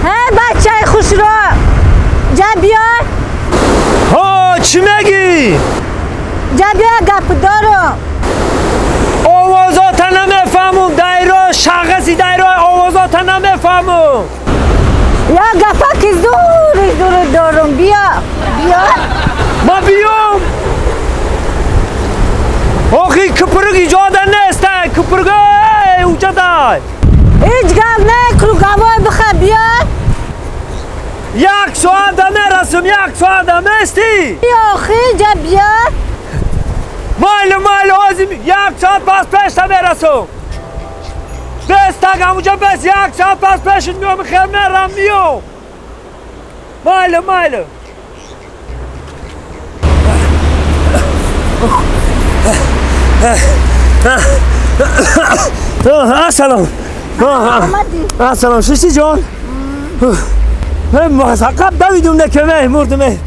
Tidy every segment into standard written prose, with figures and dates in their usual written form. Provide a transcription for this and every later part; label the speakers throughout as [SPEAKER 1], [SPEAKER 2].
[SPEAKER 1] هی بچه خوش رو جا بیا.
[SPEAKER 2] ها چی میگی؟
[SPEAKER 1] جا بیا گپ دارم.
[SPEAKER 2] آوازات نمیفهمم دایره شغسی دایره آوازات نمیفهمم.
[SPEAKER 1] یا گپا که زور دارم بیا.
[SPEAKER 2] ما بیام. آخی کپرگ ایجاد نیست کپرگ اوجا دای.
[SPEAKER 1] هیچ گپ نکرو گوای بخواه بیا.
[SPEAKER 2] یک ساعت میرسم یک ساعت میستی.
[SPEAKER 1] بیا آخی جا بیا.
[SPEAKER 2] مایل آزیم یک ساعت پس پیش میرسم. بس تاگ همونجا بس یک ساعت پس پیشت میام خیلی میرم میام. مایل السلام. السلام ششتی جان. عقب دویدم نکمه مردمه.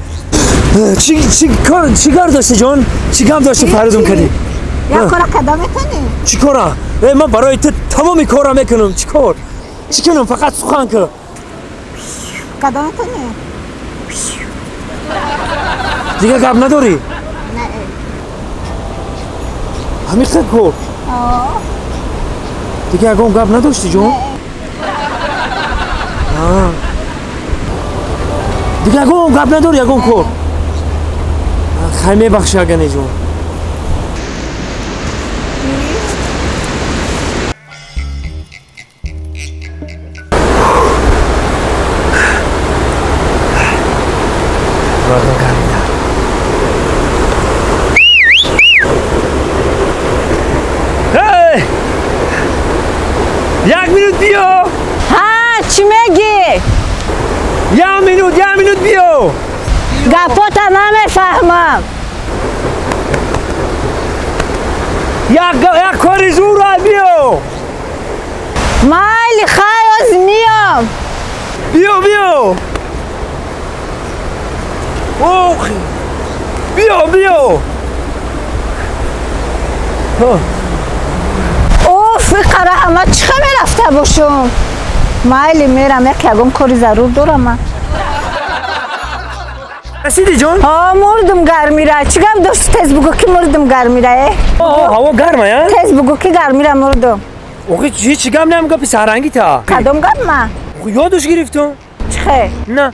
[SPEAKER 2] چی کار داشتی جان؟ چی کم داشتی فریدون کردی؟
[SPEAKER 1] یا کارا کدا میکنی؟
[SPEAKER 2] چی کارا؟ من برای تو تمامی کارا میکنم. چی کار؟ چی کنم فقط سخن که
[SPEAKER 1] کدا میکنی؟
[SPEAKER 2] دیگه گپ نداری؟
[SPEAKER 1] نه
[SPEAKER 2] همین خیلی کار دیگه اگه گپ نداشتی جان؟ دیگه اگه گپ نداری اگه کار خیلی بخشی اگه نه جان یک مینوت بیا.
[SPEAKER 1] ها چی میگی؟
[SPEAKER 2] یک مینوت بیا.
[SPEAKER 1] گپاتا نمیفهمم.
[SPEAKER 2] یک کاری زور بیا.
[SPEAKER 1] مایل خیلی از میام.
[SPEAKER 2] بیا. اوخی. بیا.
[SPEAKER 1] اوف قراره همه چی میرفته باشم. مایل میرم یک اگم کاری ضرور دارم من.
[SPEAKER 2] رسیدی جان؟
[SPEAKER 1] ها مردم گرمی را. چی گم داشت تیز بگو که مردم گرمی را.
[SPEAKER 2] هوا گرمه یا؟
[SPEAKER 1] تیز بگو که گرمی را مردم.
[SPEAKER 2] اوخی چی گم نمیگه پی سرنگی تا؟
[SPEAKER 1] کدام گم من؟
[SPEAKER 2] اوخی یادش گرفتم؟
[SPEAKER 1] چخه؟
[SPEAKER 2] نه.